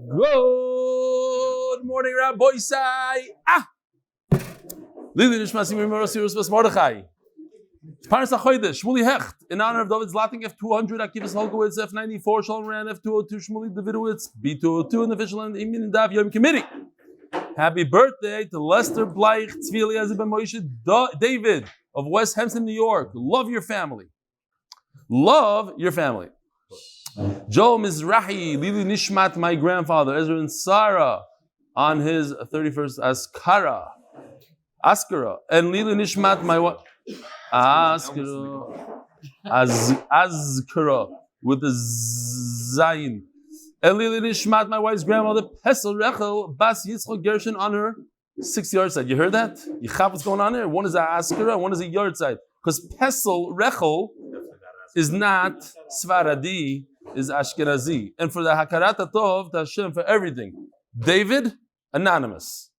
Good morning, Rabbi Isai. L'ilui Nishmat Refuas Mordechai. Paras HaChodesh, Shmuly Hecht, in honor of Dovid Zlatnik, F200, Akiva Sulkowitz, F94, Sholom ran F202, Shmuly Davidowitz, B202 in the official and Imin Daf Yomi committee. Happy birthday to Lester Bleich, Tzvi, Eliezer, Moshe, David of West Hempstead, New York. Love your family. Love your family. Joe Mizrahi, L'ilui Nishmat, my grandfather, Ezra and Sara, on his 31st Azkara, and L'ilui Nishmat, my wife, Azkara, with the Zayin. And L'ilui Nishmat, my wife's grandmother, Pesel Rechel, Bas Yitzchok Gershon, on her 6th Yahrzeit. You heard that? You have what's going on there? One is a Azkara, one is a Yahrzeit. Because Pesel Rechel is not Svaradi, is Ashkenazi. And for the Hakarat HaTov, to Hashem, for everything. David, anonymous.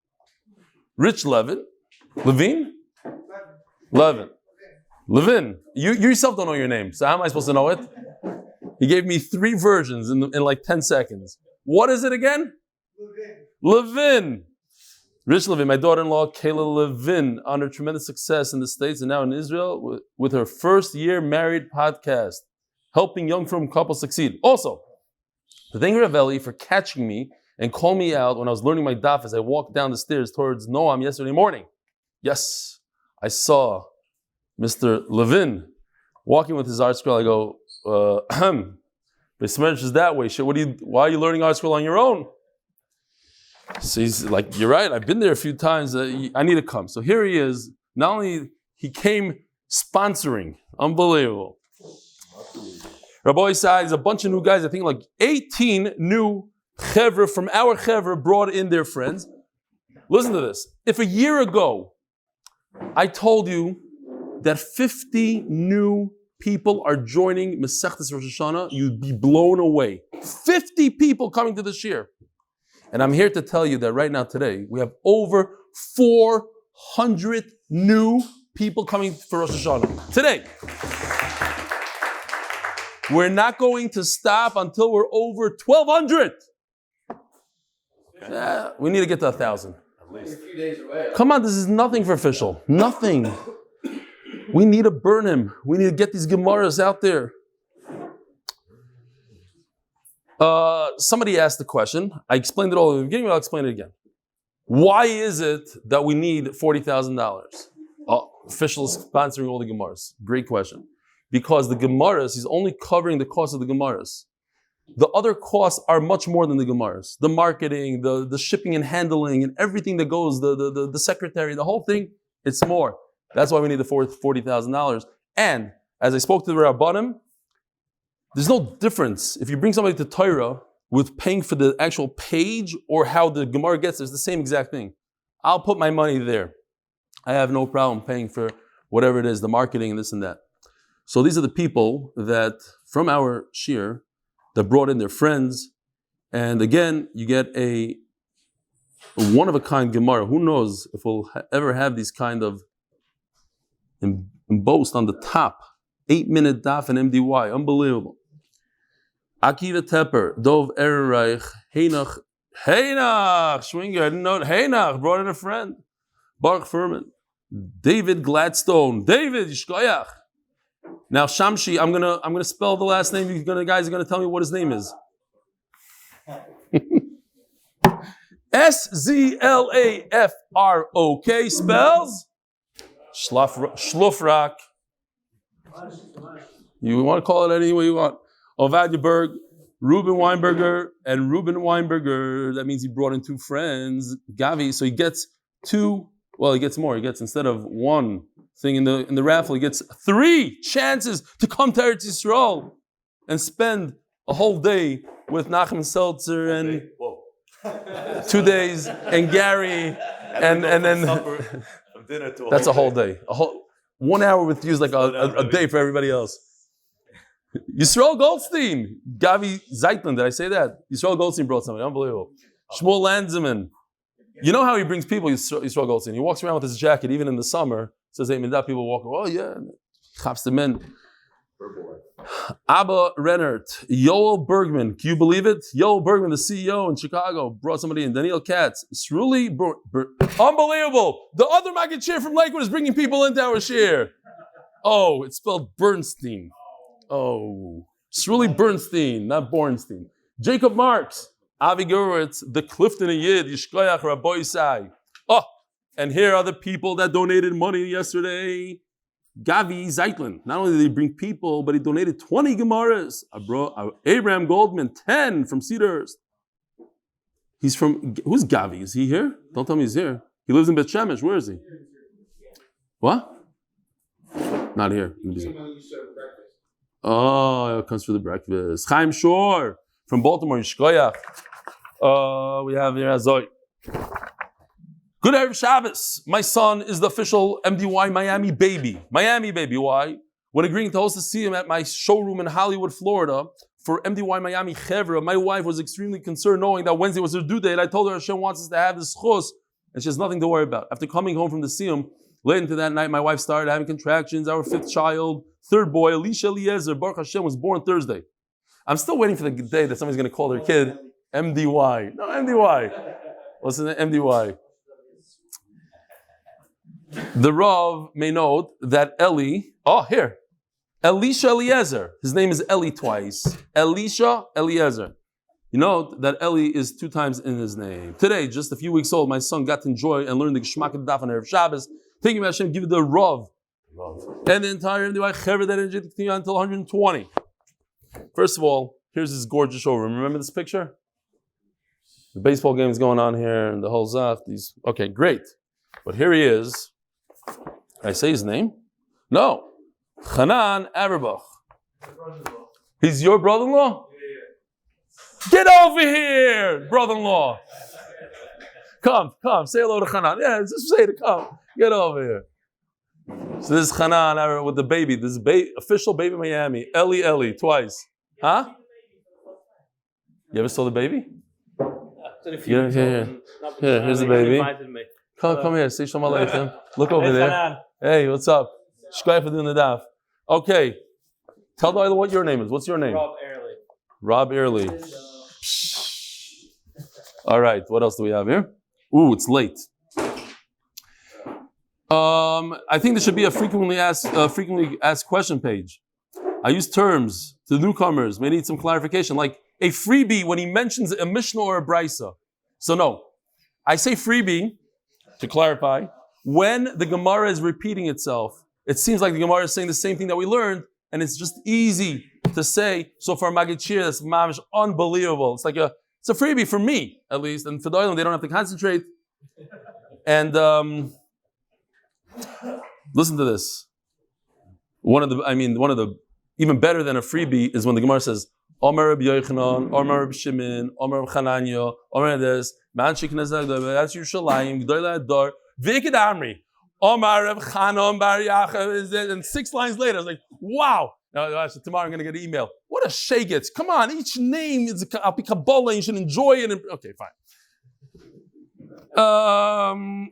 Rich Levin. Levin. You yourself don't know your name, so how am I supposed to know it? He gave me 3 versions in like 10 seconds. What is it again? Levin. Rich Levin, my daughter-in-law, Kayla Levin, on her tremendous success in the States and now in Israel with her first year married podcast, helping young frum couples succeed. Also, thank Rav Eli for catching me and calling me out when I was learning my daf as I walked down the stairs towards Noam yesterday morning. Yes, I saw Mr. Levin walking with his art scroll. I go, Besmerch is that way. Why are you learning art scroll on your own? So he's like, you're right, I've been there a few times. I need to come. So here he is. Not only he came sponsoring, unbelievable. Rabbi Isai is a bunch of new guys. I think like 18 new chevra from our chevra brought in their friends. Listen to this. If a year ago I told you that 50 new people are joining Masechtas Rosh Hashanah, you'd be blown away. 50 people coming to this year. And I'm here to tell you that right now today, we have over 400 new people coming for Rosh Hashanah. Today. We're not going to stop until we're over 1,200. We need to get to 1,000. At least. A few days away. Come on, this is nothing for official. Nothing. We need to burn him. We need to get these Gemaras out there. Somebody asked the question. I explained it all in the beginning, but I'll explain it again. Why is it that we need $40,000? Officials sponsoring all the Gemaras. Great question. Because the Gemaras, he's only covering the cost of the Gemaras. The other costs are much more than the Gemaras. The marketing, the shipping and handling, and everything that goes, the secretary, the whole thing, it's more. That's why we need the $40,000. And as I spoke to the Rabbanim, there's no difference. If you bring somebody to Torah with paying for the actual page or how the Gemara gets, it's the same exact thing. I'll put my money there. I have no problem paying for whatever it is, the marketing and this and that. So these are the people that, from our shir, that brought in their friends. And again, you get a one-of-a-kind Gemara. Who knows if we'll ever have these kind of embossed on the top. 8-minute daf and MDY. Unbelievable. Akiva Tepper, Dov Ehrenreich, Heinach, Schwinger, I didn't know it. Heinach brought in a friend. Baruch Furman, David Gladstone, David Yishkoyach. Now Shamshi, I'm gonna spell the last name. You guys are gonna tell me what his name is. Szlafrok spells Shlufrak. You want to call it any way you want. Ovadia Berg, Reuben Weinberger, and Reuben Weinberger. That means he brought in 2 friends. Gavi, so he gets 2. Well, he gets more. He gets, instead of 1 thing in the raffle, he gets 3 chances to come to Eretz Yisrael and spend a whole day with Nachum Seltzer and 2 days and Gary and then that's a whole day. 1 hour with you is like a day for everybody else. Yisrael Goldstein, Gavi Zeitlin, did I say that? Yisrael Goldstein brought somebody, unbelievable. Shmuel Lanzeman. You know how he brings people, Yisrael Goldstein. He walks around with his jacket, even in the summer, says, hey, Minda, people walk, oh yeah, chaps them in. Abba Rennert, Yoel Bergman, can you believe it? Yoel Bergman, the CEO in Chicago, brought somebody in. Daniel Katz, Shmuly unbelievable. The other Maggid Shir from Lakewood is bringing people into our shir. Oh, it's spelled Bernstein. Oh, Shmuly Bernstein, not Bornstein. Jacob Marks, Avi Gurwitz, the Clifton Yid, Yishkoyach Rabbi Sai. Oh, and here are the people that donated money yesterday. Gavi Zeitlin. Not only did he bring people, but he donated 20 Gemaras. Abraham Goldman, 10 from Cedarhurst. He's from, who's Gavi? Is he here? Don't tell me he's here. He lives in Bet Shemesh. Where is he? What? Not here. Oh, it comes for the breakfast. Chaim Shor from Baltimore. Yishkoyach. We have here Azoi. Good Erev Shabbos. My son is the official MDY Miami baby. Miami baby. Why? When agreeing to host to see him at my showroom in Hollywood, Florida, for MDY Miami Chevra, my wife was extremely concerned knowing that Wednesday was her due date. I told her Hashem wants us to have this chus, and she has nothing to worry about. After coming home from the Siyum, late into that night, my wife started having contractions. Our fifth child, third boy, Eliezer, Baruch Hashem, was born Thursday. I'm still waiting for the day that somebody's going to call their kid MDY. No, MDY. Listen to MDY. The Rav may note that Elisha Eliezer. His name is Eli twice. Elisha Eliezer. You know that Eli is 2 times in his name. Today, just a few weeks old, my son got to enjoy and learn the Geshmak of Daf on Erev Shabbos. Thank you, Hashem, give the Rav. And the entire MDY Chevra that enjoyed until 120. First of all, here's his gorgeous showroom. Remember this picture? The baseball game is going on here and the whole Zaf. Okay, great. But here he is. Did I say his name? No. Hanan Averbach. He's your brother-in-law? Get over here, brother-in-law. Come, say hello to Hanan. Yeah, just say to come. Get over here. So this is Hanan with the baby. This is official baby Miami. Eli, twice. Huh? You ever saw the baby? Here, here's the baby. Come here. Say Shalom Aleichem. Look over there. Hey, what's up? Shkoyach for doing the daf. Okay. Tell the other what your name is. What's your name? Rob Early. All right. What else do we have here? Ooh, it's late. I think there should be a frequently asked question page. I use terms to the newcomers. May need some clarification, like a freebie when he mentions a Mishnah or a Brisa. So no, I say freebie to clarify. When the Gemara is repeating itself, it seems like the Gemara is saying the same thing that we learned, and it's just easy to say. So for Maggid Shir, that's mamish unbelievable. It's a freebie for me at least, and for the Olam, they don't have to concentrate. And listen to this. One of the even better than a freebie is when the Gemara says, Omer Rabbi Yochanan, Omer Rabbi Shimon, Omer Rabbi Chananya, Omer this, Man Shiknezah, that's Yerushalayim, G'dolei Ador, V'ikid Amri, Omer Rabbi Chanan Bar Yachav, and 6 lines later, I was like, wow. Now, tomorrow I'm going to get an email. What a shegitz. Come on, each name is a Kabbalah, you should enjoy it. Okay, fine.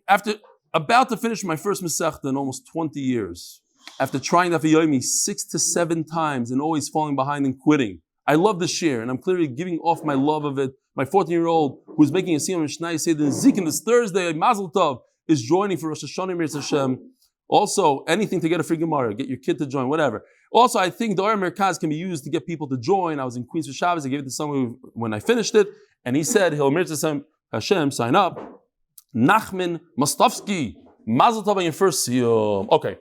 After about to finish my first Masechta in almost 20 years, after trying Daf Yomi 6 to 7 times and always falling behind and quitting, I love the shir, and I'm clearly giving off my love of it. My 14-year-old, who's making a siyum Mishnah, said the Zik this Thursday, Mazel Tov, is joining for Rosh Hashanah Mirz Hashem. Also, anything to get a free Gemara, get your kid to join, whatever. Also, I think the Or Merkaz can be used to get people to join. I was in Queens for Shabbos. I gave it to someone when I finished it, and he said, he'll Mirz Hashem, sign up. Nachman Mostovsky, Mazel Tov on your first siyum. Okay.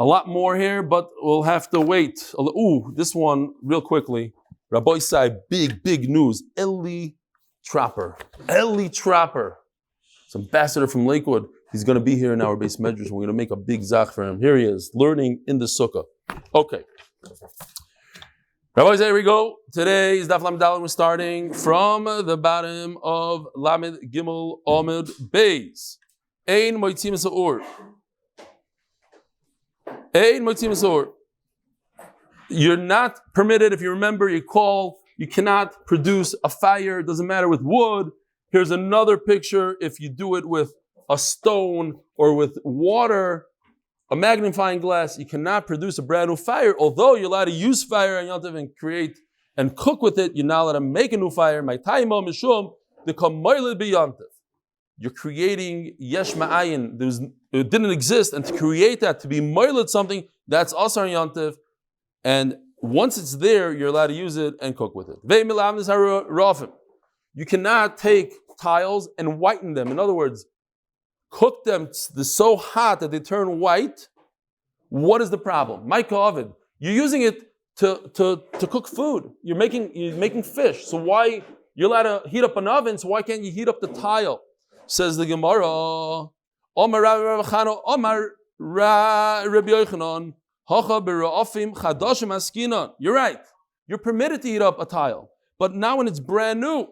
A lot more here, but we'll have to wait. Ooh, this one, real quickly. Rabbi Sai, big news. Eli Trapper. It's ambassador from Lakewood. He's going to be here in our base medrash. We're going to make a big zach for him. Here he is, learning in the sukkah. Okay. Rabbi Sai, here we go. Today is Daf Lamed Daled. We're starting from the bottom of Lamed Gimel Amud Beis. Ein moitzim sa'ur. You're not permitted, if you remember, you cannot produce a fire. It doesn't matter with wood. Here's another picture. If you do it with a stone or with water, a magnifying glass. You cannot produce a brand new fire, although you're allowed to use fire on Yom Tov and create and cook with it. You're not allowed to make a new fire. My taimo mishum the kamoiled be Yom Tov. You're creating yesh ma'ayin. It didn't exist, and to create that, to be moiled something, that's also on Yom Tov. And once it's there, you're allowed to use it and cook with it. You cannot take tiles and whiten them. In other words, cook them so hot that they turn white. What is the problem? Mike Ovid, you're using it to cook food. You're making fish. So why you're allowed to heat up an oven? So why can't you heat up the tile? Says the Gemara. Omar Rabbi Yochanan. You're right. You're permitted to heat up a tile, but now when it's brand new,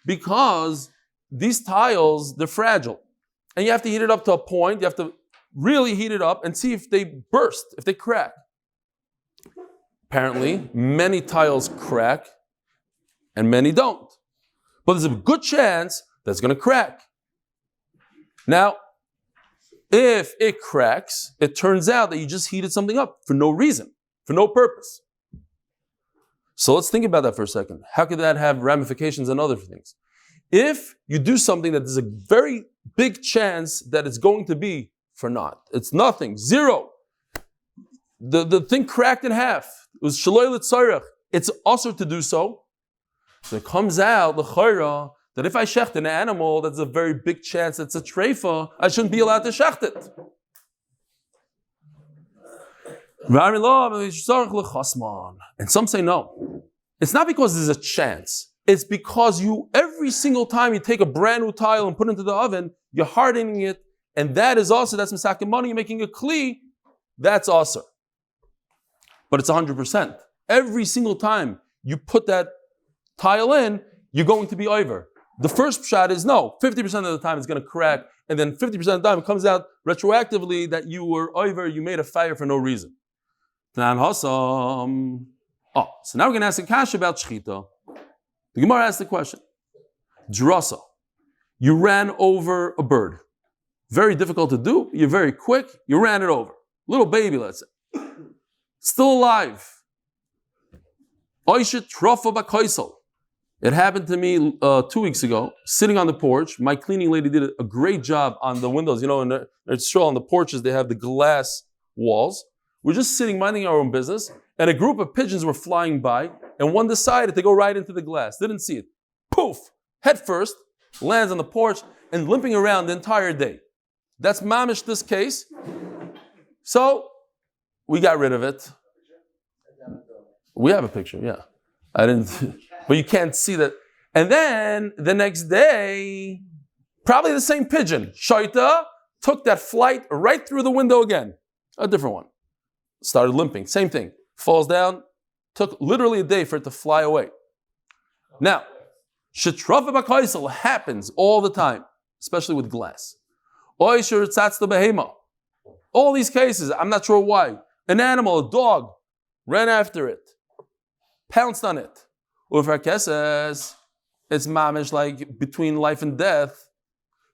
because these tiles, they're fragile, and you have to heat it up to a point. You have to really heat it up and see if they burst, if they crack. Apparently, many tiles crack and many don't, but there's a good chance that it's going to crack. Now, if it cracks, it turns out that you just heated something up for no reason, for no purpose. So let's think about that for a second. How could that have ramifications and other things? If you do something that there's a very big chance that it's going to be for naught, it's nothing, zero. The thing cracked in half. It was shaloi l'tzarech. It's also to do so. So it comes out, l'chayra, that if I shecht an animal, that's a very big chance it's a treifa, I shouldn't be allowed to shecht it. And some say no. It's not because there's a chance. It's because every single time you take a brand new tile and put it into the oven, you're hardening it, and that's misakim money, you're making a kli, that's also. But it's 100%. Every single time you put that tile in, you're going to be over. The first shot is no, 50% of the time it's going to crack, and then 50% of the time it comes out retroactively that you were over, you made a fire for no reason. So now we're going to ask a kasha about shchita. The Gemara asked the question. Drasa, you ran over a bird. Very difficult to do, you're very quick, you ran it over. Little baby, let's say. Still alive. Oishet trofa b'koisel. It happened to me 2 weeks ago, sitting on the porch. My cleaning lady did a great job on the windows. You know, in Israel, on the porches, they have the glass walls. We're just sitting, minding our own business, and a group of pigeons were flying by, and one decided to go right into the glass. Didn't see it. Poof! Head first, lands on the porch, and limping around the entire day. That's mamish this case. So, we got rid of it. We have a picture, yeah. I didn't... But you can't see that. And then the next day, probably the same pigeon, Shaita, took that flight right through the window again. A different one. Started limping. Same thing. Falls down. Took literally a day for it to fly away. Now, Shetrafa b'kaisel happens all the time, especially with glass. Oisher tzatz the behema. All these cases, I'm not sure why. An animal, a dog, ran after it, pounced on it. Ufarkeses, it's mamish like between life and death.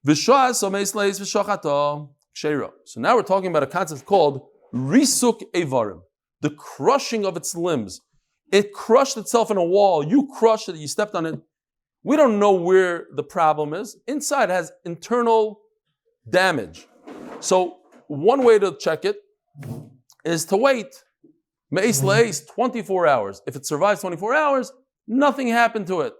So now we're talking about a concept called risuk evarim, the crushing of its limbs. It crushed itself in a wall. You crushed it, you stepped on it. We don't know where the problem is. Inside it has internal damage. So one way to check it is to wait. Me'is le'is, 24 hours. If it survives 24 hours, nothing happened to it.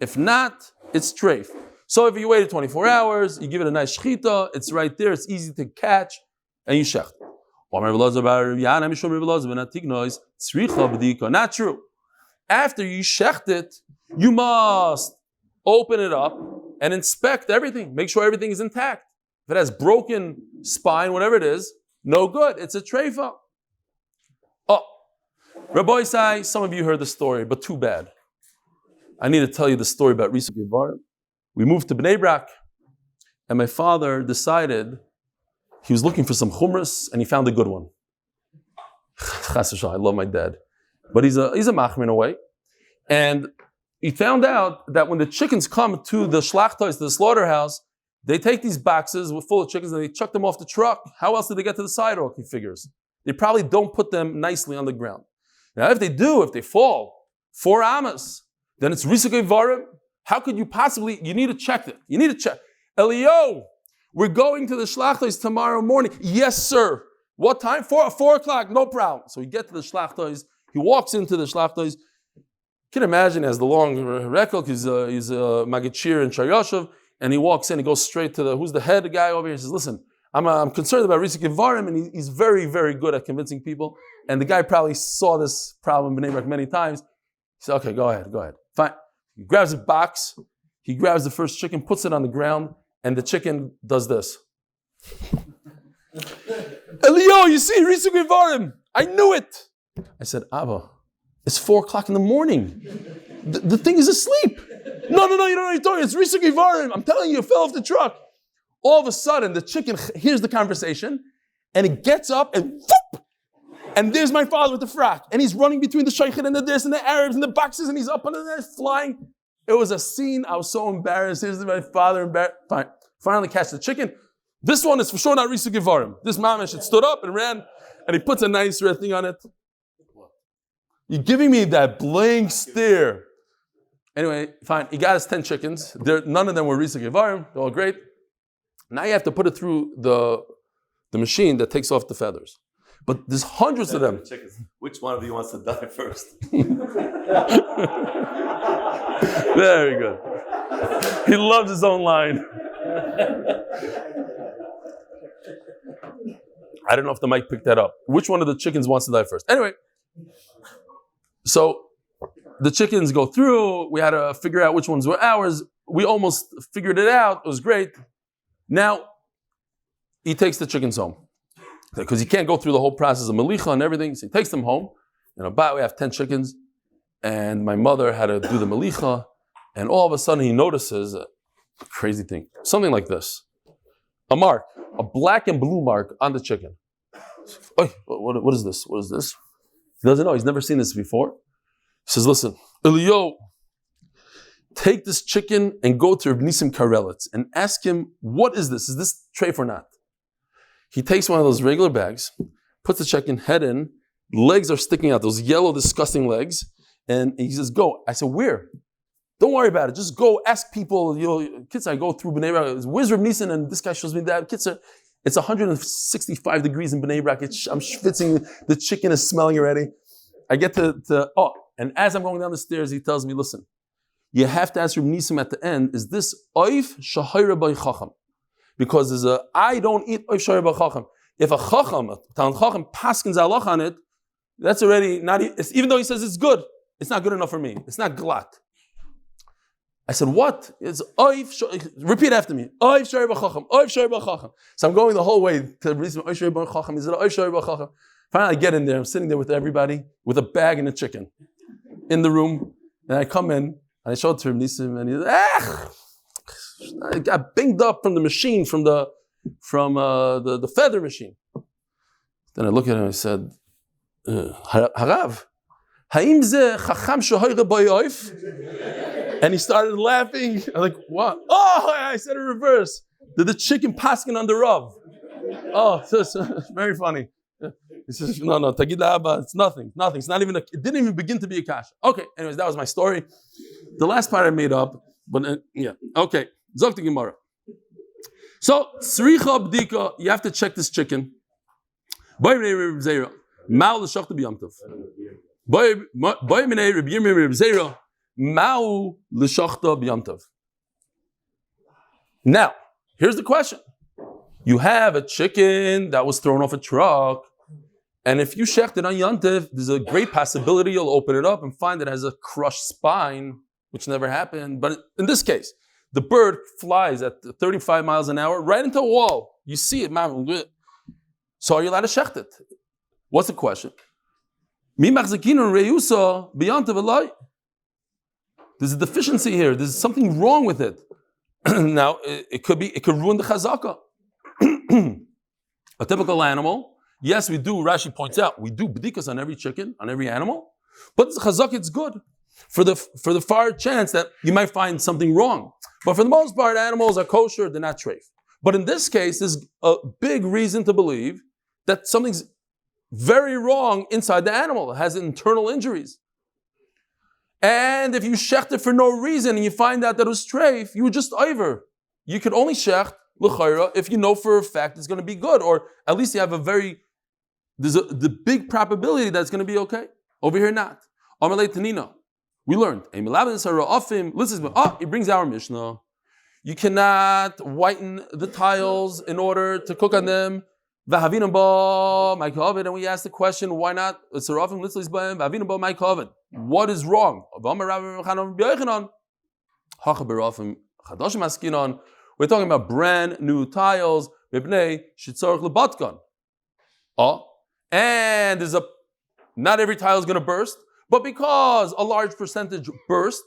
If not, it's treif. So if you waited 24 hours, you give it a nice shchita, it's right there, it's easy to catch, and you shecht. Not true. After you shecht it, you must open it up and inspect everything. Make sure everything is intact. If it has broken spine, whatever it is, no good. It's a treifa. Oh, Rabbi Isai, some of you heard the story, but too bad. I need to tell you the story about Risuk Yevarim. We moved to Bnei Brak, and my father decided he was looking for some chumras, and he found a good one. I love my dad, but he's a machmir in a way. And he found out that when the chickens come to the shlachtos, to the slaughterhouse, They take these boxes full of chickens and they chuck them off the truck. How else did they get to the sidewalk, he figures? They probably don't put them nicely on the ground. Now, if they fall 4 amas, then it's risukei varim. How could you possibly, you need to check it. You need to check. Elio, we're going to the shlachtos tomorrow morning. Yes, sir. What time? 4 o'clock, no problem. So we get to the shlachtos. He walks into the shlachtos. You can imagine as the long rekel, he's a magachir in Chayoshev, and he walks in, he goes straight to who's the head guy over here. He says, listen, I'm concerned about risukei varim, and he's very, very good at convincing people. And the guy probably saw this problem in Bnei Brak many times. He said, okay, go ahead. Fine. He grabs a box, he grabs the first chicken, puts it on the ground, and the chicken does this. Elio, you see, risukei varim. I knew it. I said, Abba, it's 4 o'clock in the morning. The thing is asleep. No, you don't know what you're talking. It's risukei varim. I'm telling you, it fell off the truck. All of a sudden, the chicken hears the conversation, and it gets up and whoop! And there's my father with the frak. And he's running between the shaykhid and the this and the Arabs and the boxes, and he's up under there flying. It was a scene. I was so embarrassed. Here's my father embarrassed. Fine. Finally catch the chicken. This one is for sure not risukei varim. This mamash had stood up and ran, and he puts a nice red thing on it. You're giving me that blank stare. Anyway, fine. He got his 10 chickens. None of them were risukei varim. They're all great. Now you have to put it through the machine that takes off the feathers. But there's hundreds of them. Chickens. Which one of you wants to die first? Very good. He loves his own line. I don't know if the mic picked that up. Which one of the chickens wants to die first? Anyway, so the chickens go through. We had to figure out which ones were ours. We almost figured it out. It was great. Now, he takes the chickens home. Because he can't go through the whole process of malicha and everything. So he takes them home. And about we have 10 chickens. And my mother had to do the malicha. And all of a sudden he notices a crazy thing. Something like this. A mark. A black and blue mark on the chicken. Oy, what is this? What is this? He doesn't know. He's never seen this before. He says, listen, Elio, take this chicken and go to Reb Nisim Karelitz and ask him, what is this? Is this treif or not? He takes one of those regular bags, puts the chicken head in, legs are sticking out, those yellow, disgusting legs, and he says, go. I said, where? Don't worry about it. Just go ask people. Kids, I go through Bnei Brak. Where's Reb Nissen? And this guy shows me that. Kids, it's 165 degrees in Bnei Brak. I'm schwitzing. The chicken is smelling already. I get and as I'm going down the stairs, he tells me, listen, you have to ask Reb Nissen at the end, is this oif shahira by chacham? Because there's I don't eat oif shahira by chacham. If a chacham, talmid chacham, paskins halach on it, that's already not, even though he says it's good, it's not good enough for me. It's not glat. I said, what? It's oif, repeat after me. Oif shahira by chacham, oif shahira by chacham. So I'm going the whole way to Reb Nissen, oif shahira by chacham. Is it oif shahira by chacham? Finally, I get in there. I'm sitting there with everybody with a bag and a chicken in the room. And I come in and I show it to Reb Nissen, and he's I got binged up from the machine, from the feather machine. Then I look at him and I said, Harav, haim ze chacham shohayre boyoif? And he started laughing. I'm like, what? Oh, I said in reverse. Did the chicken paskin on the Rav? Oh, it's very funny. He says, no, Tagid Abba, it's nothing. It's not even, it didn't even begin to be a kasha. Okay, anyways, that was my story. The last part I made up, but yeah. Okay, Zok the Gemara. So, Sricha Bdika, you have to check this chicken. Boy Minei Reb Zera, Ma'u L'Shachta B'Yamtov. Boy Minei Reb Yirmiyah Reb Zera, Ma'u L'Shachta B'Yamtov. Now, here's the question. You have a chicken that was thrown off a truck, and if you shecht it on Yantiv, there's a great possibility you'll open it up and find it has a crushed spine, which never happened. But in this case, the bird flies at 35 miles an hour right into a wall. You see it, so are you allowed to shecht it? What's the question? There's a deficiency here. There's something wrong with it. Now, it could ruin the chazaka. A typical animal, yes, we do, Rashi points out, we do bdikas on every chicken, on every animal, but the chazak, it's good for the far chance that you might find something wrong. But for the most part, animals are kosher, they're not treif. But in this case, there's a big reason to believe that something's very wrong inside the animal. It has internal injuries. And if you shecht it for no reason and you find out that it was treif, you would just over. You could only shecht l'chayra if you know for a fact it's going to be good, or at least you have the big probability that it's going to be okay. Over here, not. Amalei Tanina. We learned. He brings our Mishnah. You cannot whiten the tiles in order to cook on them. And we asked the question, why not? What is wrong? We're talking about brand new tiles. And not every tile is going to burst, but because a large percentage burst,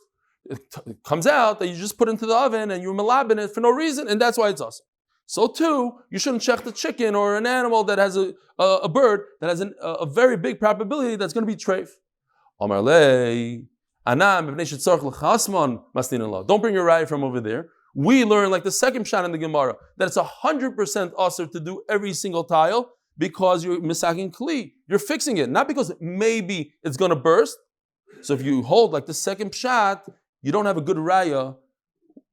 it comes out that you just put into the oven and you're malabin it for no reason, and that's why it's awesome. So too, you shouldn't check the chicken or an animal that has a bird that has a very big probability that's going to be treif. Don't bring your raya from over there. We learn like the second shot in the Gemara that it's 100% usher to do every single tile because you're misaking kli. You're fixing it, not because maybe it's going to burst. So if you hold like the second shot, you don't have a good raya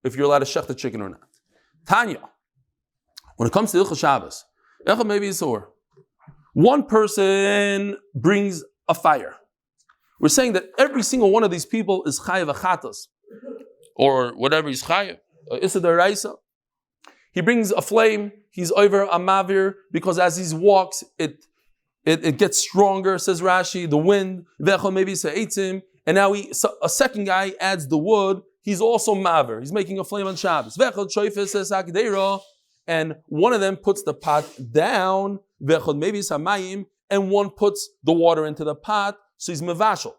if you're allowed to shech the chicken or not. Tanya, when it comes to Ilcha Shabbos, maybe it's or one person brings a fire. We're saying that every single one of these people is chayav achatas, or whatever he's chayav, issa deraisa. He brings a flame. He's over a mavir because as he walks, it gets stronger. Says Rashi, the wind. Maybe seitzim, and now a second guy adds the wood. He's also mavir. He's making a flame on Shabbos. And one of them puts the pot down. And one puts the water into the pot. So he's mevashel.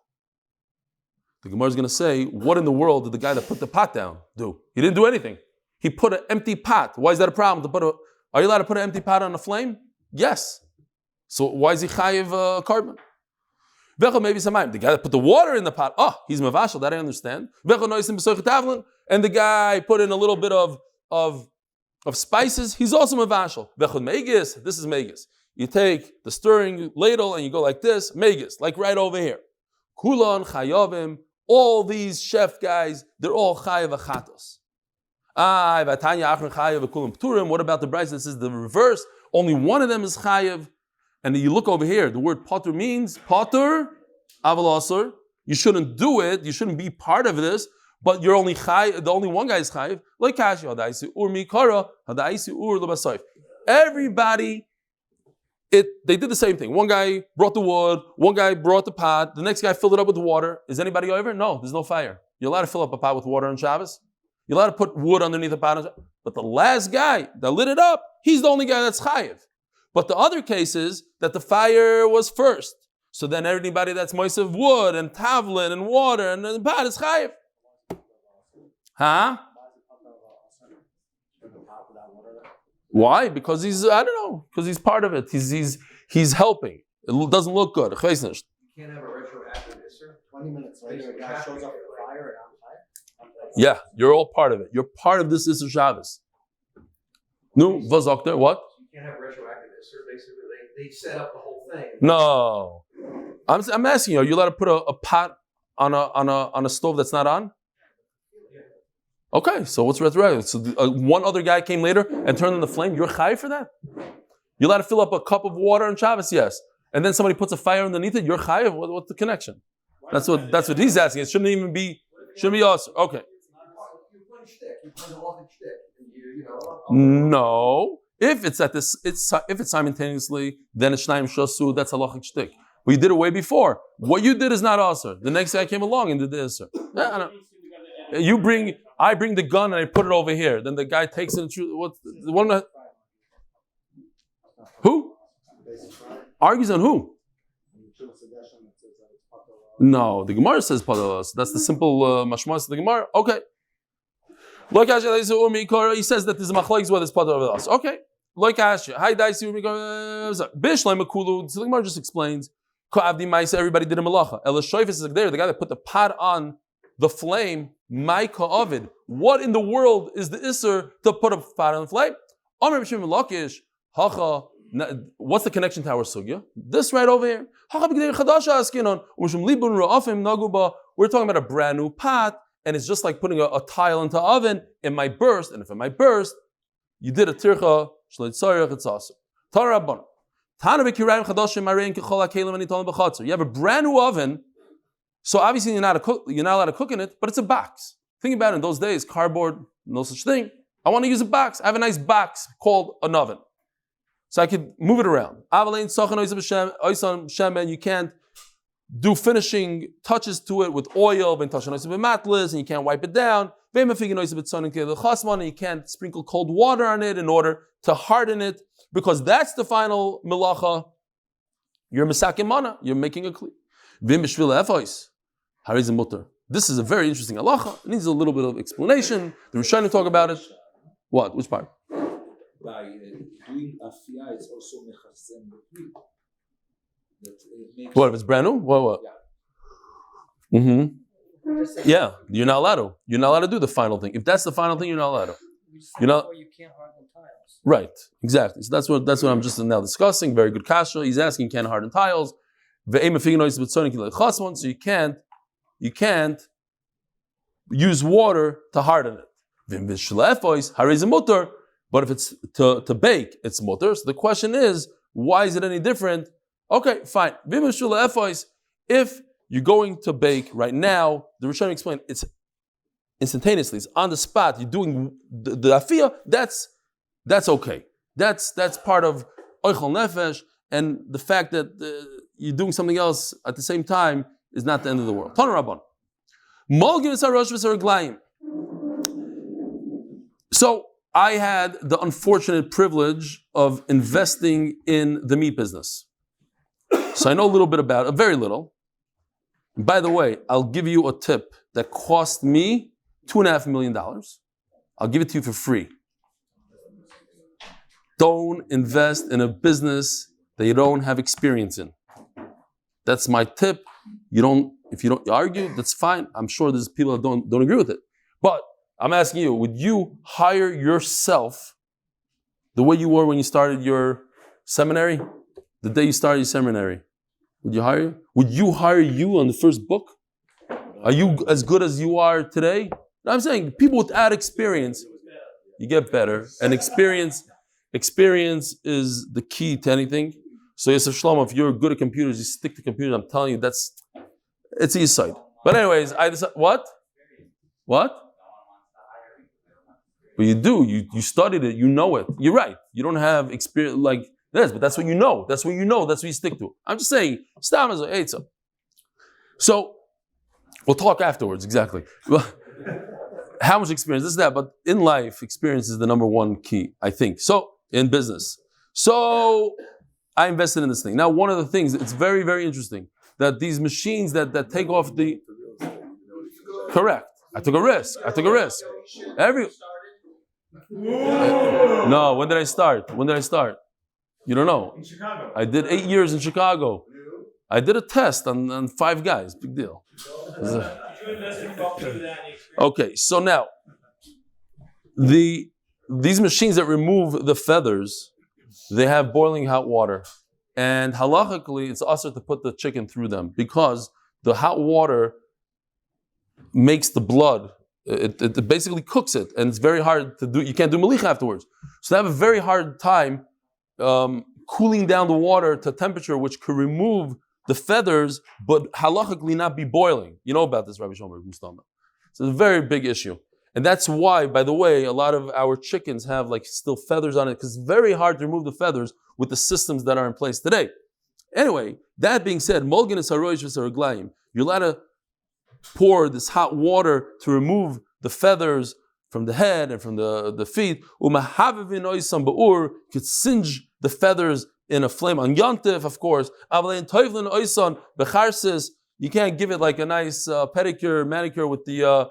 The Gemara is going to say, what in the world did the guy that put the pot down do? He didn't do anything. He put an empty pot. Why is that a problem? Are you allowed to put an empty pot on a flame? Yes. So why is he chayiv carbon? The guy that put the water in the pot, he's mevashel, that I understand. And the guy put in a little bit of spices, he's also mevashel. This is megis. You take the stirring ladle and you go like this, megis, like right over here. Kulan, chayavim, all these chef guys, they're all chayav achatos. What about the Beitzah that says the reverse? Only one of them is chayav. And you look over here, the word potter means potter, aval asur. You shouldn't do it, you shouldn't be part of this, but you're only chayav, the only one guy is chayav. Like kashi, hadaisi ur mikara, hadaisi ur lebasayf. Everybody, they did the same thing. One guy brought the wood, one guy brought the pot, the next guy filled it up with water. Is anybody over? No, there's no fire. You're allowed to fill up a pot with water on Shabbos. You're allowed to put wood underneath the pot, but the last guy that lit it up, he's the only guy that's chayav. But the other case is that the fire was first. So then everybody that's moist of wood and tavlin and water and the pot is chayiv. Huh? Why? Because he's part of it. He's helping. It doesn't look good. You can't have a retroactive Isser. 20 minutes later, a guy shows up with fire and I'm fire. Yeah, you're all part of it. You're part of this Isser Shabbos. No, was doctor, what? You can't have retroactive Isser. Basically, they set up the whole thing. No, I'm asking you. Are you allowed to put a pot on a stove that's not on? Yeah. Okay, so what's retroactive? So one other guy came later and turned on the flame. You're chayiv for that? You're allowed to fill up a cup of water on Shabbos, yes. And then somebody puts a fire underneath it. You're chayiv. What's the connection? That's what he's asking. It shouldn't even be. Shouldn't be us. Okay. You put a shtick. You put an off shtick. No. If it's simultaneously, then it's shnayim shasu. That's halachic shtick. But you did it way before. What you did is not aser. The next guy came along and did the aser. I bring the gun and I put it over here. Then the guy takes it. Who argues on who? No, the Gemara says padalas. That's the simple mashmas of the Gemara. Okay. He says that there's a machlokes whether it's padalas. Okay. Like Asher, hi daisi bishleim akulu. So the Gemara just explains. Everybody did a malacha. El shoyfus is there. The guy that put the pot on the flame, my ka'avid. What in the world is the isser to put a fire on the flame? What's the connection to our sugya? This right over here. We're talking about a brand new pot, and it's just like putting a tile into the oven. It might burst, and if it might burst, you did a tircha. You have a brand new oven, so obviously you're not allowed to cook in it, but it's a box. Think about it, in those days, cardboard, no such thing. I want to use a box. I have a nice box called an oven. So I could move it around. You can't do finishing touches to it with oil, and you can't wipe it down. And you can't sprinkle cold water on it in order to harden it, because that's the final melacha. You're misakim mana. You're making a kli. This is a very interesting halacha. It needs a little bit of explanation. The Rishonim talk about it. What? Which part? By doing afia, it's also mechasem the What if it's brand new? What? Yeah. Mm-hmm. Yeah, you're not allowed to. You're not allowed to do the final thing. If that's the final thing, you're not allowed to. You can't harden tiles. Right, exactly. So that's what I'm just now discussing. Very good kasha. He's asking, can't harden tiles. So you can't use water to harden it. But if it's to bake, it's mutter. So the question is, why is it any different? Okay, fine. If you're going to bake right now, the Rishonim explained it's instantaneously, it's on the spot. You're doing the afiyah. That's okay. That's part of oichel nefesh, and the fact that you're doing something else at the same time is not the end of the world. Tana Rabban. So I had the unfortunate privilege of investing in the meat business. So I know a little bit about it, very little. By the way, I'll give you a tip that cost me $2.5 million. I'll give it to you for free. Don't invest in a business that you don't have experience in. That's my tip. If you don't argue, that's fine. I'm sure there's people that don't agree with it. But I'm asking you, would you hire yourself the way you were when you started your seminary? The day you started your seminary, would you hire you? Would you hire you on the first book? Are you as good as you are today? No, I'm saying people without experience, you get better. And experience is the key to anything. So Yosef Shlomo, if you're good at computers, you stick to computers. I'm telling you, it's easy side. But anyways, I decided, what? But you do. You studied it. You know it. You're right. You don't have experience like this, but that's what you know. That's what you know. That's what you stick to. I'm just saying, stam is a eitzah. So we'll talk afterwards. Exactly. How much experience? This is that. But in life, experience is the number one key, I think. So in business. So I invested in this thing. Now, one of the things, it's very, very interesting that these machines that take off the... Correct. I took a risk. No, when did I start? You don't know. In Chicago. I did 8 years in Chicago. I did a test on 5 guys. Big deal. Okay, so now, these machines that remove the feathers, they have boiling hot water. And halachically, it's also to put the chicken through them because the hot water makes the blood, it basically cooks it, and it's very hard to do. You can't do malich afterwards. So they have a very hard time cooling down the water to temperature which could remove the feathers, but halachically not be boiling. You know about this, Rabbi Shomer Mustama. So it's a very big issue. And that's why, by the way, a lot of our chickens have like still feathers on it because it's very hard to remove the feathers with the systems that are in place today. Anyway, that being said, Molgin is haroish v'saraglayim. You're allowed to pour this hot water to remove the feathers from the head and from the feet. Umahavivin oisam ba'ur, could singe the feathers in a flame on Yontif, of course. Avalein toivlin oisan becharsis. You can't give it like a nice pedicure, manicure with the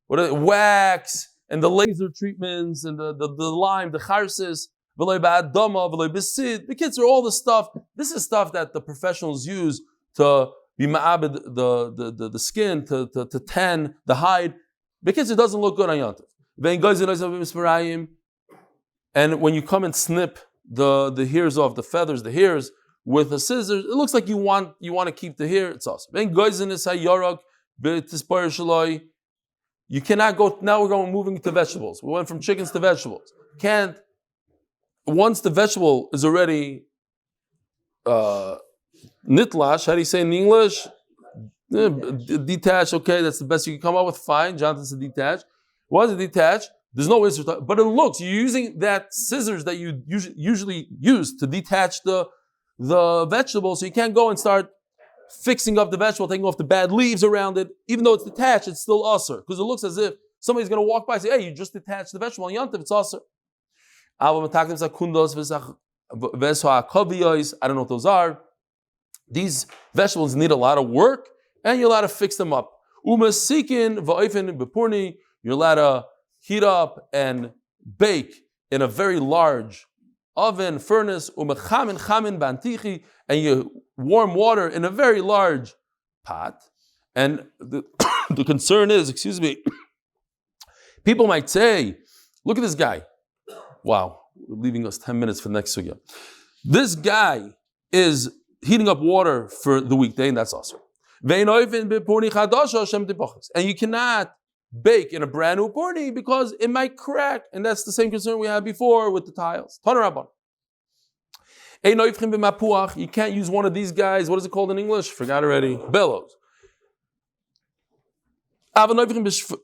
wax and the laser treatments and the lime, the charsis. The kids are all the stuff. This is stuff that the professionals use to be ma'abed the skin to tan the hide, because it doesn't look good on Yom Tov. And when you come and snip the hairs off, the feathers, the hairs with a scissors, it looks like you want to keep the hair. It's awesome. You cannot go. Now we're moving to vegetables. We went from chickens to vegetables. Can't. Once the vegetable is already nitlash, how do you say in English? Detached. Okay, that's the best you can come up with. Fine. Jonathan said detached. Why is it detached? There's no way to, but it looks. You're using that scissors that you usually use to detach the vegetable, so you can't go and start fixing up the vegetable, taking off the bad leaves around it. Even though it's detached, it's still usher, because it looks as if somebody's going to walk by and say, hey, you just detached the vegetable on Yom Tov, it's usher. I don't know what those are. These vegetables need a lot of work, and you're allowed to fix them up. You're allowed to heat up and bake in a very large oven, furnace, and you warm water in a very large pot. And the concern is, people might say, look at this guy. Wow, we're leaving us 10 minutes for the next sugya. This guy is heating up water for the weekday, and that's awesome. And you cannot bake in a brand new porni because it might crack, and that's the same concern we had before with the tiles. You can't use one of these guys. What is it called in English? Forgot already. Bellows.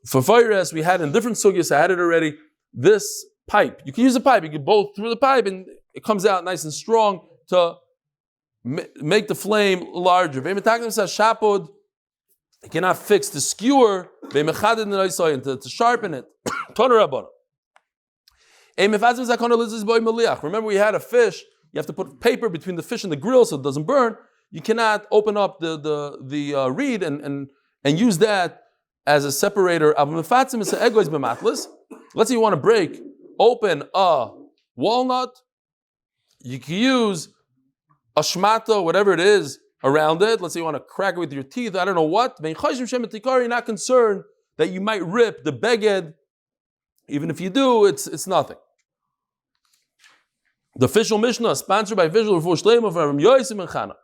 For fire, we had in different sugyas. I had it already. This pipe, you can use a pipe. You can bowl through the pipe, and it comes out nice and strong to make the flame larger. You cannot fix the skewer to sharpen it. Remember, we had a fish. You have to put paper between the fish and the grill so it doesn't burn. You cannot open up the reed and use that as a separator. Let's say you want to break open a walnut. You can use a shmata, whatever it is, around it. Let's say you want to crack it with your teeth. I don't know what. You're not concerned that you might rip the beged. Even if you do, it's nothing. The official Mishnah, sponsored by official Refuas and Yeshuos from Yosef and Chana.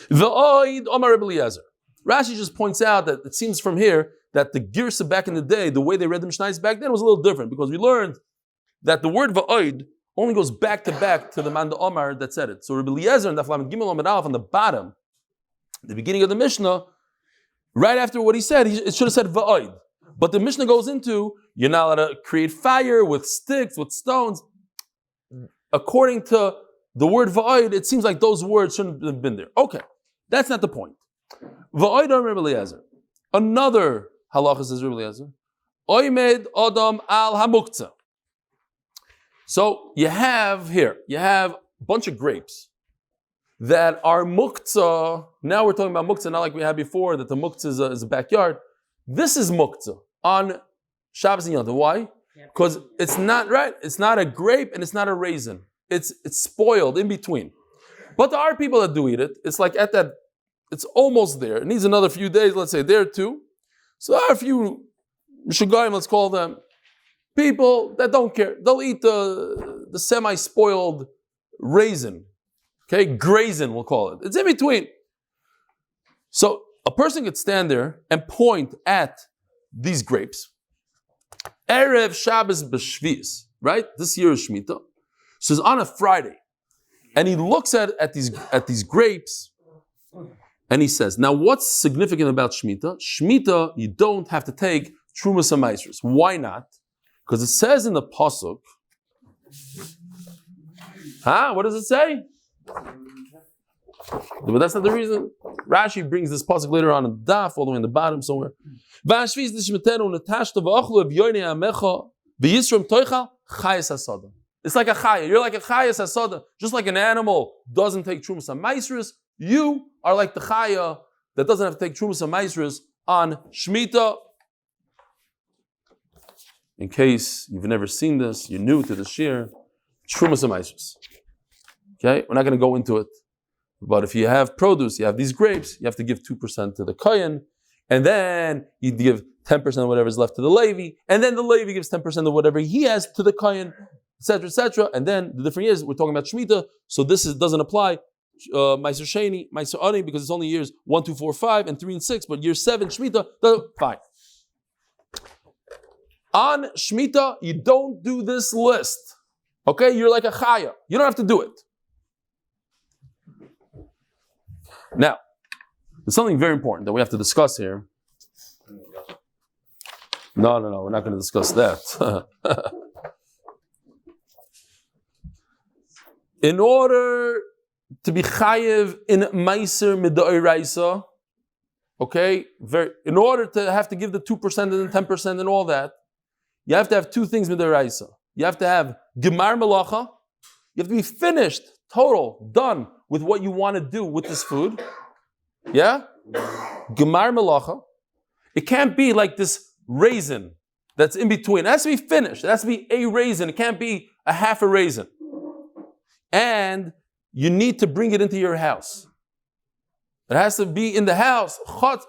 The Oid Omar Eliezer. Rashi just points out that it seems from here that the Girsa back in the day, the way they read the Mishnahs back then was a little different, because we learned that the word Va'oid only goes back to the man the Omar that said it. So Rav Eliezer and Daf Gimel Amud Aleph on the bottom, the beginning of the Mishnah, right after what he said, it should have said Va'oid. But the Mishnah goes into, you're not allowed to create fire with sticks, with stones. According to the word Va'oid, it seems like those words shouldn't have been there. Okay, that's not the point. Va'oid or Rav Eliezer. Another halacha says Rav Eliezer. Oymed Adam al Hamuktzah. So you have a bunch of grapes that are muktzah. Now we're talking about muktzah, not like we had before, that the muktzah is a backyard. This is muktzah on Shabbos and Yom Tov. Why? Because it's not right. It's not a grape and it's not a raisin. It's spoiled in between. But there are people that do eat it. It's like it's almost there. It needs another few days, let's say, there too. So there are a few Mishugayim, let's call them, people that don't care. They'll eat the semi-spoiled raisin. Okay, grazin, we'll call it. It's in between. So a person could stand there and point at these grapes. Erev Shabbos b'Shvius, right? This year is Shemitah. So it's on a Friday. And he looks at these grapes and he says, now what's significant about Shemitah? Shemitah, you don't have to take Trumas and Maasros. Why not? Because it says in the Pasuk, what does it say? But that's not the reason. Rashi brings this pasuk later on in the Daf, all the way in the bottom somewhere. It's like a chaya. You're like a chayas asada. Just like an animal doesn't take trumas and maasros, you are like the chaya that doesn't have to take trumas and maasros on Shemitah. In case you've never seen this, you're new to the shir, trumas and maasros. Okay, we're not going to go into it. But if you have produce, you have these grapes, you have to give 2% to the Kohen, and then you give 10% of whatever is left to the Levi, and then the Levi gives 10% of whatever he has to the Kohen, etc., etc. And then the different years, we're talking about Shemitah, so doesn't apply Meiser Sheni, Meiser Ani, because it's only years 1, 2, 4, 5, and 3 and 6, but year 7, Shemitah, fine. On Shemitah, you don't do this list. Okay, you're like a chaya. You don't have to do it. Now, there's something very important that we have to discuss here. No, we're not going to discuss that. In order to be chayiv in meiser midoiraisa, okay, in order to have to give the 2% and the 10% and all that, you have to have two things midoiraisa. You have to have gemar melacha. You have to be finished, total, done with what you want to do with this food. Yeah? Gemar melacha. It can't be like this raisin that's in between. It has to be finished. It has to be a raisin. It can't be a half a raisin. And you need to bring it into your house. It has to be in the house,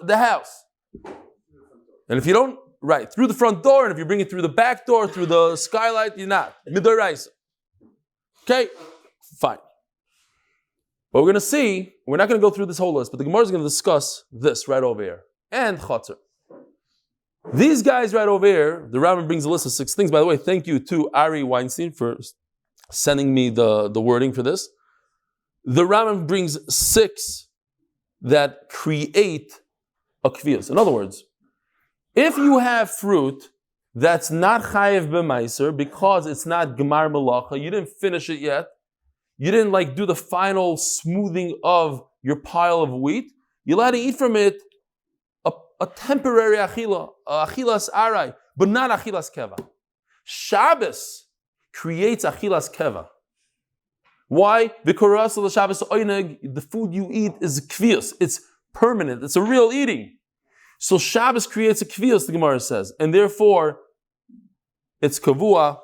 the house. And if you don't, right, through the front door, and if you bring it through the back door, through the skylight, you're not. Midoraisa. Okay, fine. But we're going to see, we're not going to go through this whole list, but the Gemara is going to discuss this right over here. And Chatzar. These guys right over here, the Rambam brings a list of 6 things. By the way, thank you to Ari Weinstein for sending me the wording for this. The Rambam brings 6 that create a kvias. In other words, if you have fruit that's not chayev b'meiser because it's not gemar melacha, you didn't finish it yet, you didn't do the final smoothing of your pile of wheat, you're allowed to eat from it a temporary achila, achilas arai, but not achilas keva. Shabbos creates achilas keva. Why? Because the food you eat is kvius. It's permanent. It's a real eating. So Shabbos creates a kvius, the Gemara says, and therefore it's kavua,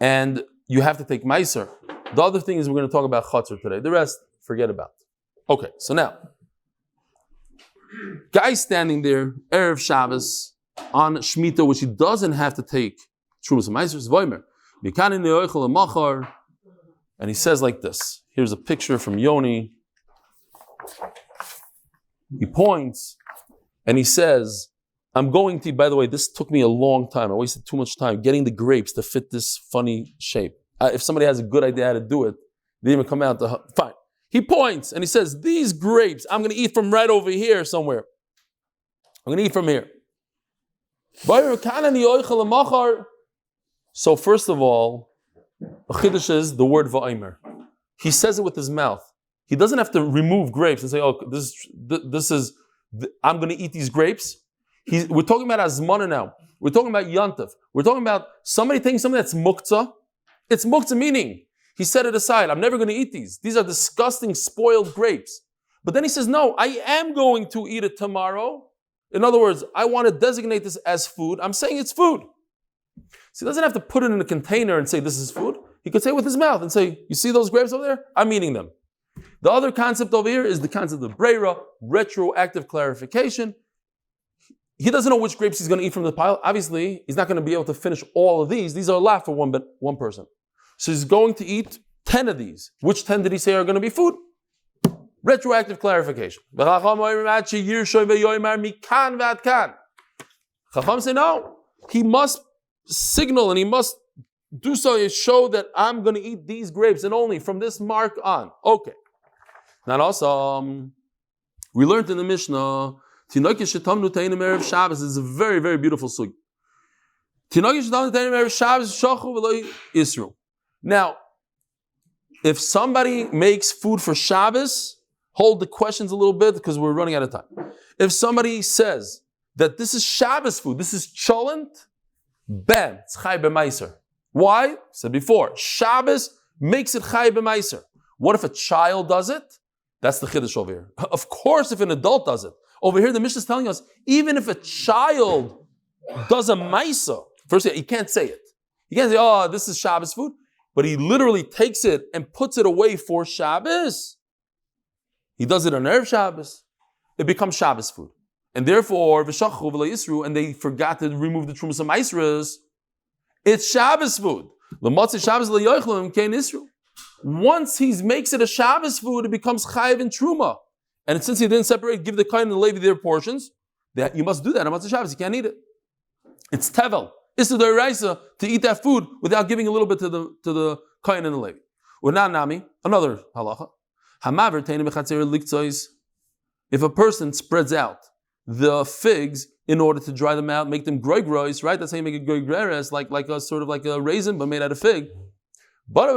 and you have to take meiser. The other thing is we're going to talk about chatzar today. The rest, forget about. Okay, so now, guy standing there, Erev Shabbos, on Shemitah, which he doesn't have to take Trumas and Meiser, Zvoimer. And he says like this. Here's a picture from Yoni. He points and he says, I'm going to, by the way, this took me a long time. I wasted too much time getting the grapes to fit this funny shape. If somebody has a good idea how to do it, they even come out to, fine. He points and he says, these grapes, I'm going to eat from right over here somewhere. I'm going to eat from here. So first of all, a chiddush is the word va'omer. He says it with his mouth. He doesn't have to remove grapes and say, "Oh, I'm going to eat these grapes." We're talking about azmana now. We're talking about yantav. We're talking about somebody taking something that's muktzah. It's muktzah meaning he set it aside. I'm never going to eat these. These are disgusting, spoiled grapes. But then he says, "No, I am going to eat it tomorrow." In other words, I want to designate this as food. I'm saying it's food. So he doesn't have to put it in a container and say this is food. He could say it with his mouth and say, you see those grapes over there? I'm eating them. The other concept over here is the concept of breira, retroactive clarification. He doesn't know which grapes he's going to eat from the pile. Obviously, he's not going to be able to finish all of these. These are a lot for one person. So he's going to eat 10 of these. Which 10 did he say are going to be food? Retroactive clarification. Chacham say no. He must signal and he must do so to show that I'm going to eat these grapes and only from this mark on. Okay. Now also, we learned in the Mishnah, Shabbos is a very, very beautiful sugi. Now, if somebody makes food for Shabbos, hold the questions a little bit because we're running out of time. If somebody says that this is Shabbos food, this is cholent, bam, it's chai b'meiser. Why? I said before, Shabbos makes it chai b'meiser. What if a child does it? That's the chiddush over here. Of course, if an adult does it. Over here, the Mishnah is telling us, even if a child does a meiser, first he can't say it. He can't say, oh, this is Shabbos food. But he literally takes it and puts it away for Shabbos. he does it on Erev Shabbos, it becomes Shabbos food. And therefore, v'shachu v'lo yisru, and they forgot to remove the trumas and maisras, it's Shabbos food. L'matzah Shabbos l'yoichlem kein isru. Once he makes it a Shabbos food, it becomes chayiv in truma. And since he didn't separate, give the kohen and the Levi their portions, that you must do that on Matzah Shabbos. You can't eat it. It's tevel. It's the d'oraisa to eat that food without giving a little bit to the kohen and the Levi. U'nan nami, another halacha. Hamaver teinu b'chatzer liktzos. If a person spreads out the figs in order to dry them out, make them grois, right? That's how you make a grois, like a sort of like a raisin, but made out of fig. What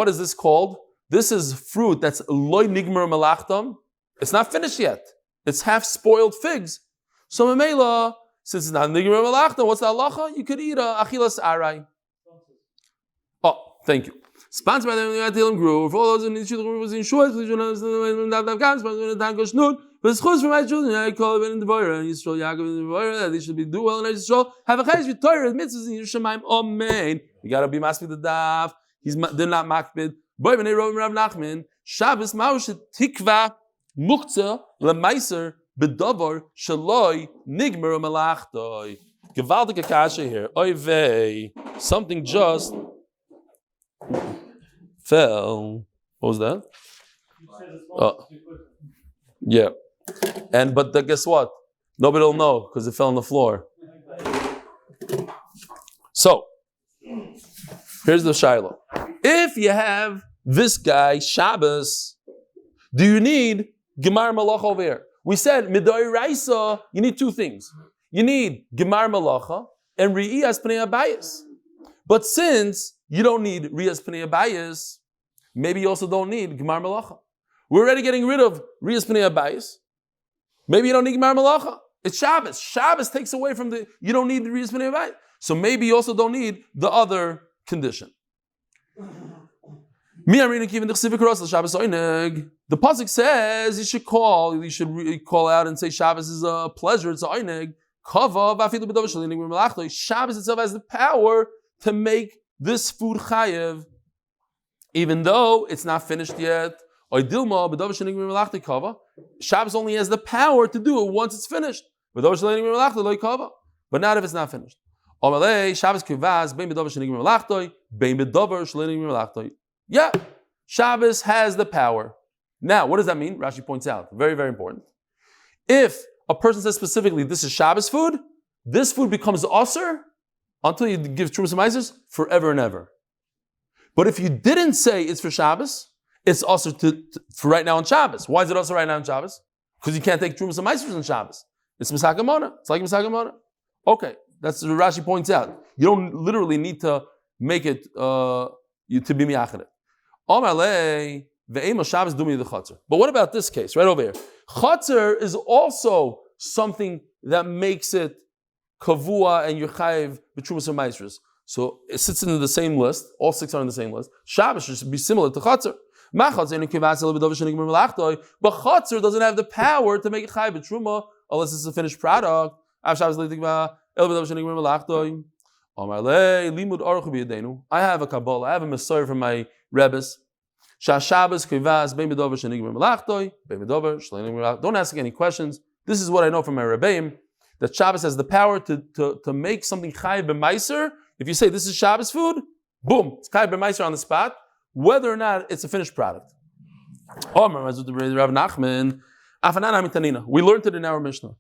is this called? This is fruit that's loy nigmer malachtam. It's not finished yet. It's half spoiled figs. So memela, since it's not nigmer malachtam, what's the halacha? You could eat a achilas arai. Oh, thank you. Sponsored by the MDY Tehillim group. For all those in the Refuas and Yeshuos, please join us in the Sponsored but it's close for my children. I call it in the Boyer and Yisrael, Yaakov in the Boyer, that they should be do well in Yisrael. Have a chayes with Torah, mitzvahs in Yerushalayim. Amen. You gotta be maspid the daf. They're not makbid. Boy, when they wrote Rav Nachman, Shabbos ma'ushet tikva muktzah lemaiser bedavar shaloi nigmer malachtoi. Gewaltige kasha here. Oy vey, something just fell. What was that? Yeah. But guess what? Nobody will know because it fell on the floor. So, here's the shiloh. If you have this guy, Shabbos, do you need Gemar Malacha over here? We said, Midai Raisa, you need two things. You need Gemar Malacha and Re'iyas Pnei Abayis. But since you don't need Re'iyas Pnei Abayis, maybe you also don't need Gemar Malacha. We're already getting rid of Re'iyas Pnei Abayis. Maybe you don't need Gemar Malacha. It's Shabbos. Shabbos takes away from you don't need the Re'iyas Pnei Abayis. So maybe you also don't need the other condition. The pasuk says you should call out and say Shabbos is a pleasure. It's a oineg. Shabbos itself has the power to make this food chayev, even though it's not finished yet. Shabbos only has the power to do it once it's finished. But not if it's not finished. Yeah, Shabbos has the power. Now, what does that mean? Rashi points out, very, very important. If a person says specifically, this is Shabbos food, this food becomes asur until you give Trumas and Maasros forever and ever. But if you didn't say it's for Shabbos, it's asur for right now on Shabbos. Why is it asur right now on Shabbos? Because you can't take Trumas and Maasros on Shabbos. It's Misak Amona. It's like Misak Amona. Okay, that's what Rashi points out. You don't literally need to make it to be miyachadet. But what about this case, right over here? Chatzar is also something that makes it kavua and yerchayev b'trumas and maasros. So it sits in the same list. All six are in the same list. Shabbos should be similar to chatzar. But chatzar doesn't have the power to make it chayev b'truma unless it's a finished product. I have a Kabbalah. I have a Messiah from my Rebbes. Don't ask any questions. This is what I know from my Rebbeim, that Shabbos has the power to make something chayiv b'maiser. If you say this is Shabbos food, boom, it's chayiv b'maiser on the spot, whether or not it's a finished product. Rav Nachman, we learned it in our Mishnah.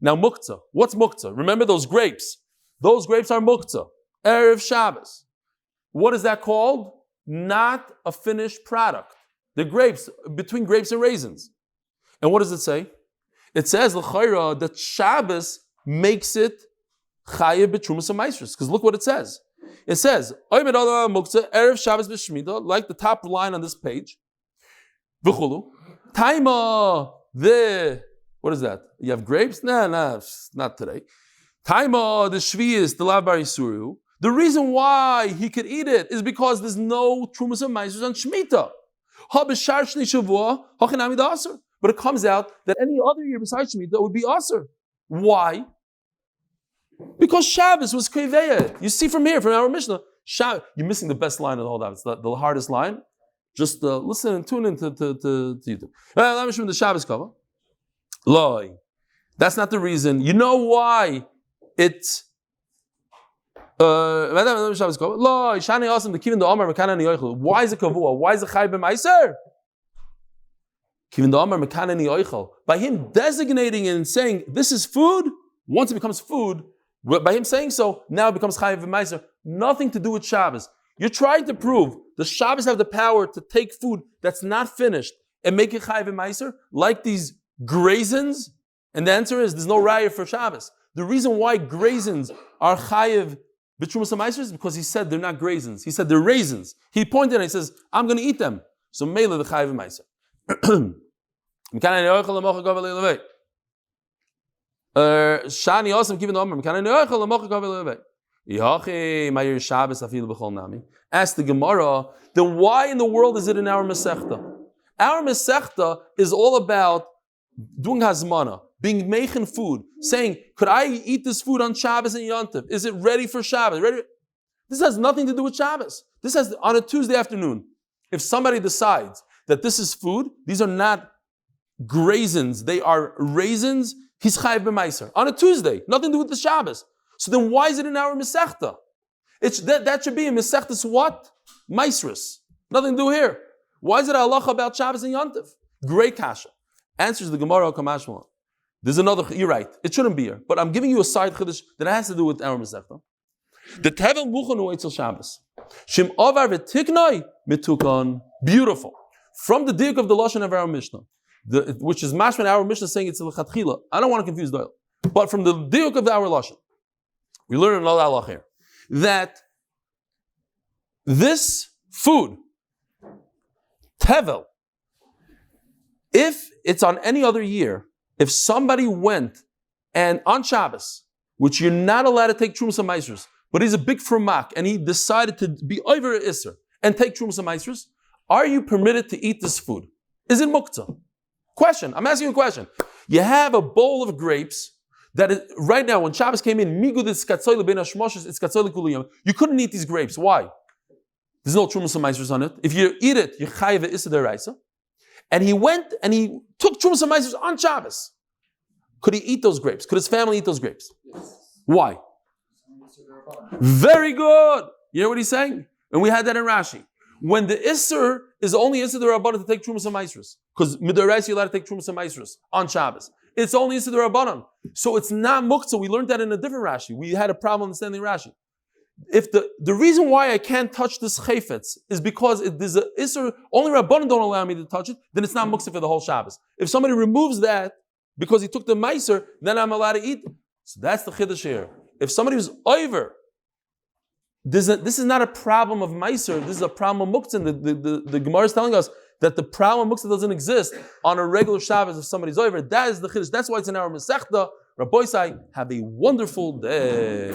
Now muktzah, what's muktzah? Remember those grapes? Those grapes are muktzah. Erev Shabbos. What is that called? Not a finished product. The grapes, between grapes and raisins. And what does it say? It says l'chayra that Shabbos makes it chayev b'trumas and maasros. Because look what it says. It says Oimed Adar Muktzah Erev Shabbos b'shmita, like the top line on this page. V'chulu Taima what is that? You have grapes? No, not today. Taima the shviyis the lav bar yisuru. The reason why he could eat it is because there's no trumas and maasros on shmita. But it comes out that any other year besides shmita would be asur. Why? Because Shabbos was Kveya. You see from here, from our Mishnah, you're missing the best line of the whole Daf. It's the hardest line. Just listen and tune in to YouTube. Let me show you the Shabbos cover. Loi. That's not the reason. You know why it's why is it kavua? Why is it chai b'maiser? By him designating and saying this is food, once it becomes food, by him saying so, now it becomes chai b'maiser. Nothing to do with Shabbos. You're trying to prove the Shabbos have the power to take food that's not finished and make it chai b'maiser, like these graisins. And the answer is there's no raya for Shabbos. The reason why graisins are chayiv b'trumas ha'maiser is because he said they're not graisins. He said they're raisins. He pointed and he says, I'm going to eat them. So mele the chayiv ha'maiser. Shani also given the Omer. Ask the Gemara, then why in the world is it in our Masechta? Our Masechta is all about doing hazmana, being making food, saying, could I eat this food on Shabbos and Yontif? Is it ready for Shabbos? Ready? This has nothing to do with Shabbos. This has, on a Tuesday afternoon, if somebody decides that this is food, these are not graisins, they are raisins, he's chayiv b'maiser. On a Tuesday, nothing to do with the Shabbos. So then why is it in our Masechta? That should be in Masechta's what? Maisrus. Nothing to do here. Why is it halacha about Shabbos and Yontif? Great kasha. Answers the Gemara Kamashma. There's another, you're right, it shouldn't be here. But I'm giving you a side chiddush that has to do with our Masechta. The Tevel Muchanu Eitzel Shabbos. Shim Avar V'Tiknoi Mitukon. Beautiful. From the diuk of the Lashon of our Mishnah, which is mashman our Mishnah saying it's l'chatchila. I don't want to confuse Doyle. But from the diuk of our Lashon, we learn another halach here, that this food, Tevel, if it's on any other year, if somebody went and on Shabbos, which you're not allowed to take Trumas HaMaisros, but he's a big frumak and he decided to be over Isser and take Trumas HaMaisros, are you permitted to eat this food? Is it muktzah? Question, I'm asking you a question. You have a bowl of grapes that is, right now when Shabbos came in, it's you couldn't eat these grapes. Why? There's no Trumas HaMaisros on it. If you eat it, you're chayiv Isser deraisa. And he went and he took Trumas HaMaisros on Shabbos. Could he eat those grapes? Could his family eat those grapes? Yes. Why? Very good. You know what he's saying? And we had that in Rashi. When the Isser is only Isser the Rabbanan to take Trumas HaMaisros, because Midoraisa you're allowed to take Trumas HaMaisros on Shabbos. It's only Isser the Rabbanan. So it's not Muktzah. We learned that in a different Rashi. We had a problem understanding Rashi. If the reason why I can't touch this chayfetz is because there's a Isser, only Rabbanan don't allow me to touch it, then it's not Muktzah for the whole Shabbos. If somebody removes that because he took the Meiser, then I'm allowed to eat it. So that's the Chiddush here. If somebody was over, this is not a problem of Meiser, this is a problem of Muktzah. The Gemara is telling us that the problem of Muktzah doesn't exist on a regular Shabbos if somebody's over. That is the Chiddush. That's why it's in our Masechta. Rabbi Isai, have a wonderful day.